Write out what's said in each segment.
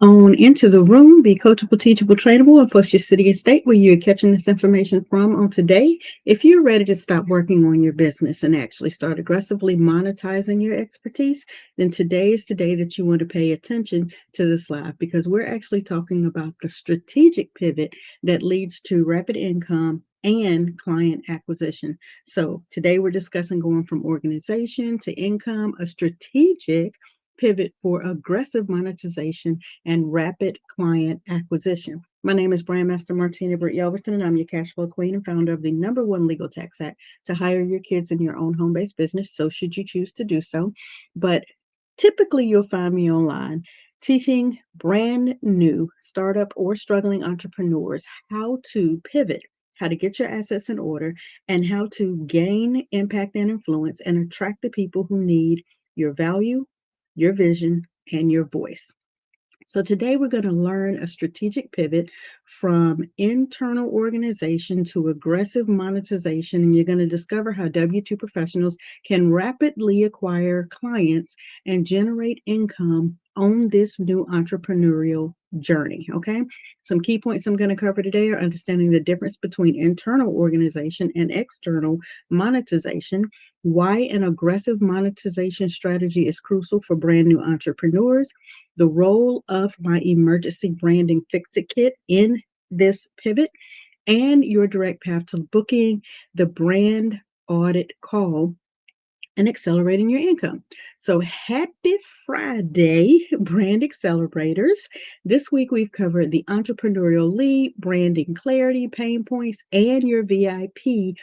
On into the room, be coachable, teachable, trainable, and plus your city and state where you're catching this information from on today. If you're ready to stop working on your business and actually start aggressively monetizing your expertise, then today is the day that you want to pay attention to this live because we're actually talking about the strategic pivot that leads to rapid income and client acquisition. So today we're discussing going from organization to income, a strategic pivot for aggressive monetization and rapid client acquisition. My name is Brandmaster Martina Britt Yelverton, and I'm your cash flow queen and founder of the number one legal tax hack to hire your kids in your own home based business. So, should you choose to do so, but typically you'll find me online teaching brand new startup or struggling entrepreneurs how to pivot, how to get your assets in order, and how to gain impact and influence and attract the people who need your value, your vision, and your voice. So, today we're going to learn a strategic pivot from internal organization to aggressive monetization. And you're going to discover how W 2 professionals can rapidly acquire clients and generate income on this new entrepreneurial journey. Okay. Some key points I'm going to cover today are understanding the difference between internal organization and external monetization, why an aggressive monetization strategy is crucial for brand new entrepreneurs, the role of my emergency branding fix it kit in this pivot, and your direct path to booking the brand audit call and accelerating your income. So, happy Friday, brand accelerators. This week we've covered the entrepreneurial lead, branding clarity, pain points, and your VIP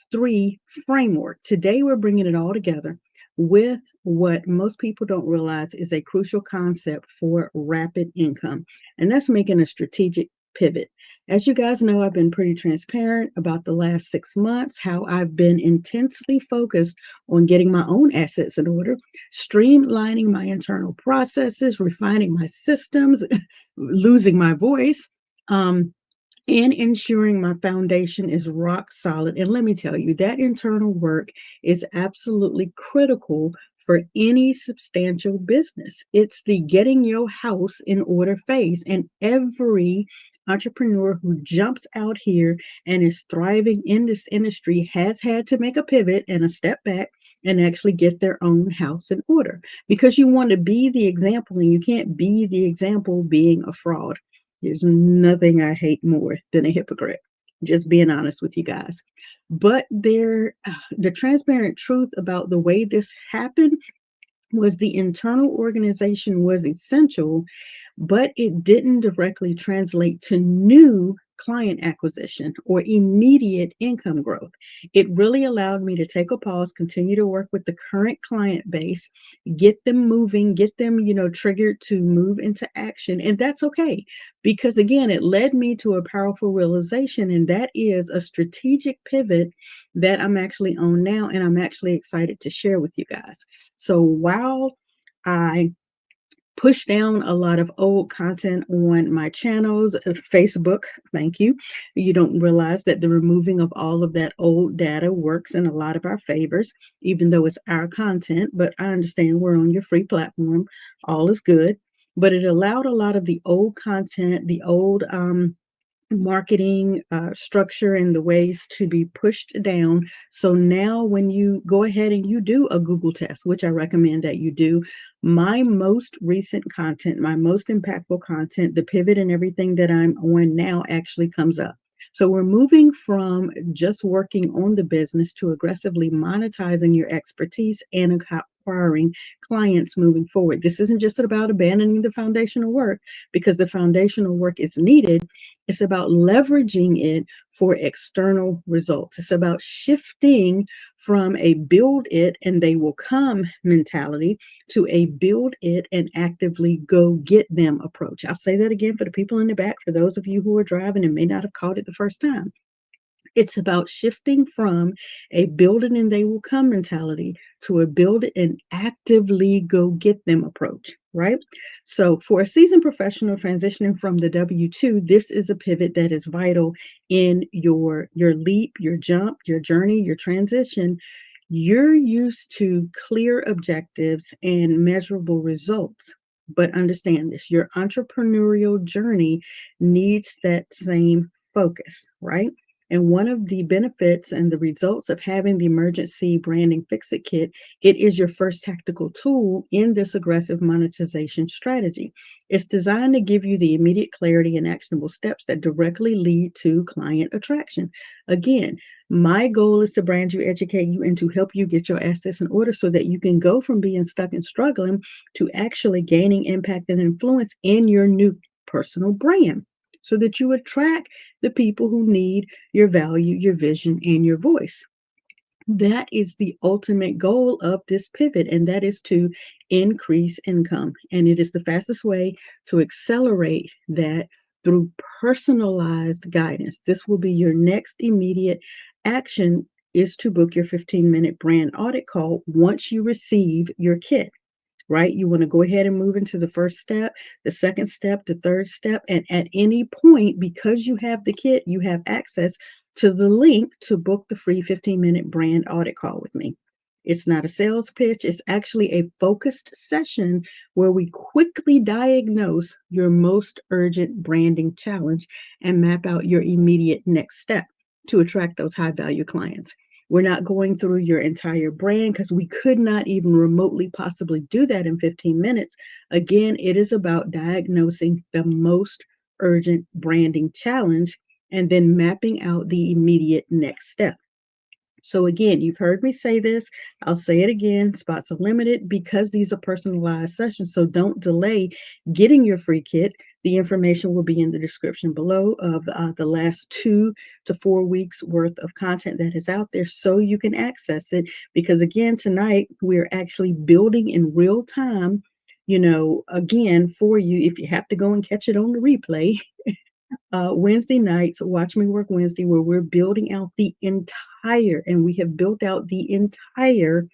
3 framework. Today we're bringing it all together with what most people don't realize is a crucial concept for rapid income, and that's making a strategic pivot. As you guys know, I've been pretty transparent about the last 6 months, how I've been intensely focused on getting my own assets in order, streamlining my internal processes, refining my systems, losing my voice, um, and ensuring my foundation is rock solid. And let me tell you, that internal work is absolutely critical for any substantial business. It's the getting your house in order phase. And every entrepreneur who jumps out here and is thriving in this industry has had to make a pivot and a step back and actually get their own house in order because you want to be the example and you can't be the example being a fraud. There's nothing I hate more than a hypocrite. Just being honest with you guys. But the transparent truth about the way this happened was the internal organization was essential, but it didn't directly translate to new client acquisition or immediate income growth. It really allowed me to take a pause, continue to work with the current client base, get them moving, get them, triggered to move into action. And that's okay because again, it led me to a powerful realization, and that is a strategic pivot that I'm actually on now, and I'm actually excited to share with you guys. So while I push down a lot of old content on my channels, Facebook, thank you. You don't realize that the removing of all of that old data works in a lot of our favors, even though it's our content. But I understand we're on your free platform. All is good. But it allowed a lot of the old content, the old marketing structure and the ways to be pushed down. So now when you go ahead and you do a Google test, which I recommend that you do, my most recent content, my most impactful content, the pivot and everything that I'm on now actually comes up. So we're moving from just working on the business to aggressively monetizing your expertise and acquiring clients moving forward. This isn't just about abandoning the foundational work because the foundational work is needed. It's about leveraging it for external results. It's about shifting from a build it and they will come mentality to a build it and actively go get them approach. I'll say that again for the people in the back, for those of you who are driving and may not have caught it the first time. It's about shifting from a build it and they will come mentality to a build it and actively go get them approach, right? So for a seasoned professional transitioning from the W-2, this is a pivot that is vital in your leap, your jump, your journey, your transition. You're used to clear objectives and measurable results. But understand this, your entrepreneurial journey needs that same focus, right? And one of the benefits and the results of having the emergency branding fix it kit, it is your first tactical tool in this aggressive monetization strategy. It's designed to give you the immediate clarity and actionable steps that directly lead to client attraction. Again, my goal is to brand you, educate you, and to help you get your assets in order so that you can go from being stuck and struggling to actually gaining impact and influence in your new personal brand so that you attract the people who need your value, your vision, and your voice. That is the ultimate goal of this pivot, and that is to increase income. And it is the fastest way to accelerate that through personalized guidance. This will be your next immediate action is to book your 15-minute brand audit call once you receive your kit, right? You want to go ahead and move into the first step, the second step, the third step. And at any point, because you have the kit, you have access to the link to book the free 15-minute brand audit call with me. It's not a sales pitch, it's actually a focused session where we quickly diagnose your most urgent branding challenge and map out your immediate next step to attract those high value clients. We're not going through your entire brand because we could not even remotely possibly do that in 15 minutes. Again, it is about diagnosing the most urgent branding challenge and then mapping out the immediate next step. So again, you've heard me say this. I'll say it again. Spots are limited because these are personalized sessions. So don't delay getting your free kit. The information will be in the description below of the last 2 to 4 weeks worth of content that is out there so you can access it. Because again, tonight we're actually building in real time, again, for you. If you have to go and catch it on the replay, Wednesday nights, Watch Me Work Wednesday, where we're building out and we have built out the entire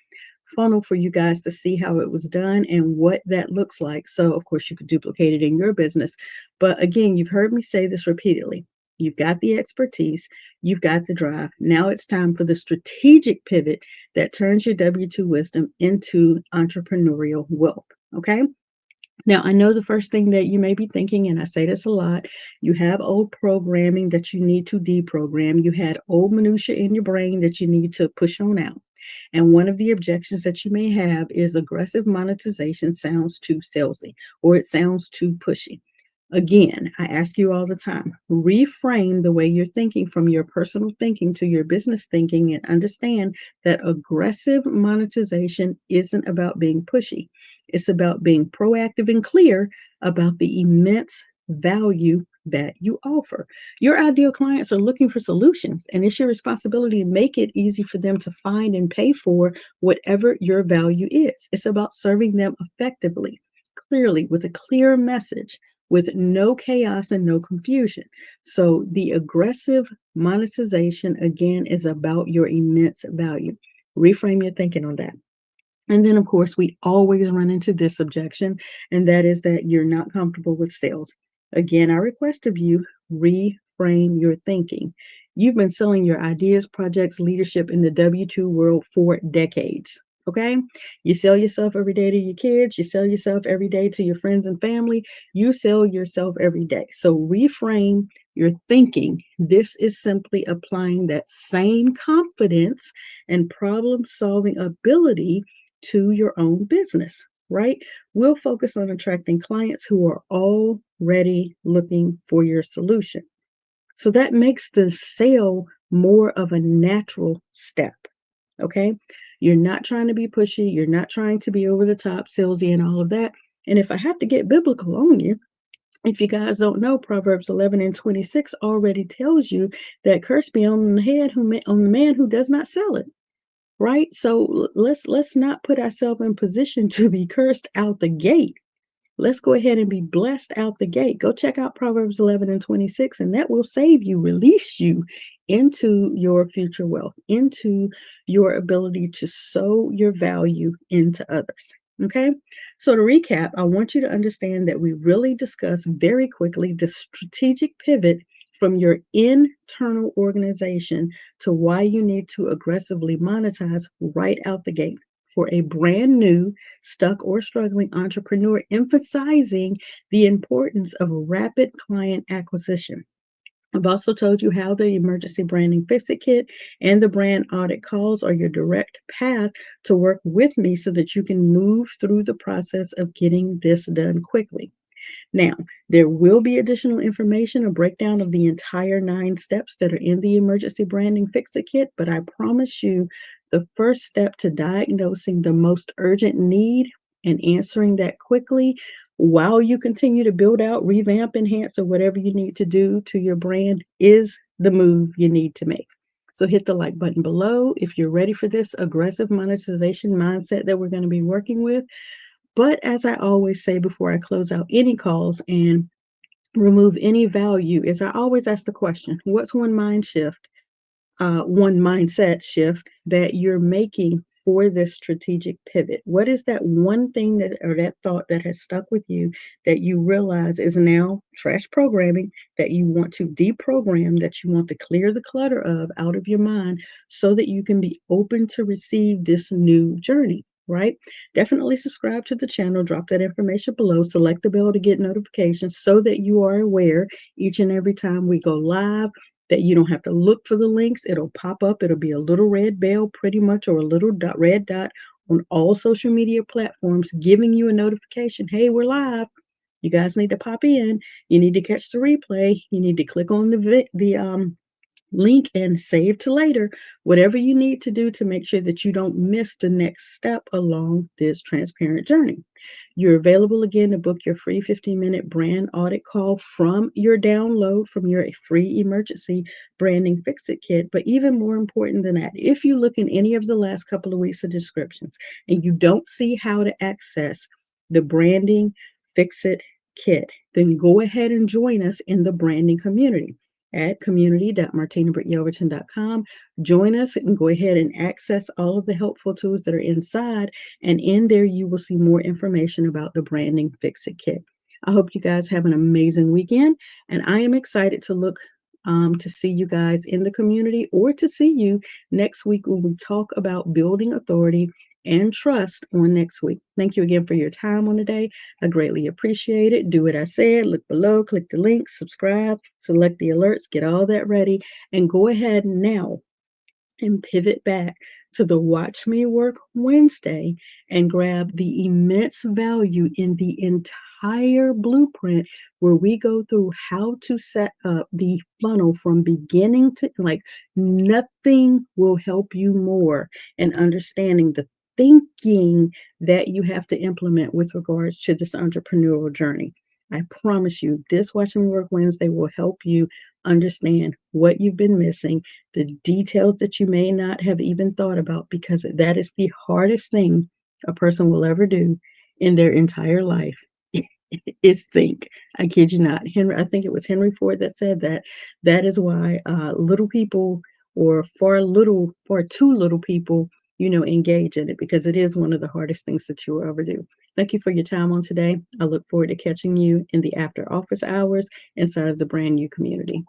funnel for you guys to see how it was done and what that looks like. So, of course, you could duplicate it in your business. But again, you've heard me say this repeatedly. You've got the expertise, you've got the drive. Now it's time for the strategic pivot that turns your W 2 wisdom into entrepreneurial wealth. Okay. Now, I know the first thing that you may be thinking, and I say this a lot, you have old programming that you need to deprogram. You had old minutia in your brain that you need to push on out. And one of the objections that you may have is aggressive monetization sounds too salesy or it sounds too pushy. Again, I ask you all the time, reframe the way you're thinking from your personal thinking to your business thinking and understand that aggressive monetization isn't about being pushy. It's about being proactive and clear about the immense value that you offer. Your ideal clients are looking for solutions, and it's your responsibility to make it easy for them to find and pay for whatever your value is. It's about serving them effectively, clearly, with a clear message, with no chaos and no confusion. So, the aggressive monetization, again, is about your immense value. Reframe your thinking on that. And then, of course, we always run into this objection, and that is that you're not comfortable with sales. Again, I request of you reframe your thinking. You've been selling your ideas, projects, leadership in the W 2 world for decades. Okay? You sell yourself every day to your kids, you sell yourself every day to your friends and family, you sell yourself every day. So reframe your thinking. This is simply applying that same confidence and problem solving ability to your own business, right? We'll focus on attracting clients who are already looking for your solution. So that makes the sale more of a natural step, okay? You're not trying to be pushy, you're not trying to be over the top, salesy, and all of that. And if I have to get biblical on you, if you guys don't know, Proverbs 11 and 26 already tells you that curse be on the head on the man who does not sell it, right? So let's not put ourselves in position to be cursed out the gate. Let's go ahead and be blessed out the gate. Go check out Proverbs 11 and 26, and that will save you, release you into your future wealth, into your ability to sow your value into others. Okay. So to recap, I want you to understand that we really discussed very quickly the strategic pivot from your internal organization to why you need to aggressively monetize right out the gate. for a brand new, stuck, or struggling entrepreneur, emphasizing the importance of rapid client acquisition. I've also told you how the emergency branding fix it kit and the brand audit calls are your direct path to work with me so that you can move through the process of getting this done quickly. Now, there will be additional information, a breakdown of the entire 9 steps that are in the Emergency Branding Fix-It Kit, but I promise you the first step to diagnosing the most urgent need and answering that quickly while you continue to build out, revamp, enhance, or whatever you need to do to your brand is the move you need to make. So hit the like button below if you're ready for this aggressive monetization mindset that we're going to be working with. But as I always say before I close out any calls and remove any value, is I always ask the question, what's one mindset shift that you're making for this strategic pivot? What is that one thing that or that thought that has stuck with you that you realize is now trash programming that you want to deprogram, that you want to clear the clutter of out of your mind so that you can be open to receive this new journey? Right? Definitely subscribe to the channel, drop that information below, select the bell to get notifications so that you are aware each and every time we go live that you don't have to look for the links. It'll pop up. It'll be a little red bell, pretty much, or a little red dot on all social media platforms giving you a notification. Hey, we're live. You guys need to pop in. You need to catch the replay. You need to click on the link and save to later, whatever you need to do to make sure that you don't miss the next step along this transparent journey. You're available again to book your free 15-minute brand audit call from your download from your free emergency branding fix it kit. But even more important than that, if you look in any of the last couple of weeks of descriptions and you don't see how to access the branding fix it kit, then go ahead and join us in the branding community at community.martinabrittyoverton.com. Join us and go ahead and access all of the helpful tools that are inside. And in there, you will see more information about the Branding Fix It Kit. I hope you guys have an amazing weekend. And I am excited to look to see you guys in the community or to see you next week when we talk about building authority and trust on next week. Thank you again for your time on today. I greatly appreciate it. Do what I said. Look below, click the link, subscribe, select the alerts, get all that ready, and go ahead now and pivot back to the Watch Me Work Wednesday and grab the immense value in the entire blueprint where we go through how to set up the funnel from beginning to like nothing will help you more in understanding the thinking that you have to implement with regards to this entrepreneurial journey. I promise you, this Watch Me Work Wednesday will help you understand what you've been missing, the details that you may not have even thought about, because that is the hardest thing a person will ever do in their entire life is think. I kid you not. I think it was Henry Ford that said that. That is why little people or far too little people, engage in it because it is one of the hardest things that you will ever do. Thank you for your time on today. I look forward to catching you in the after office hours inside of the brand new community.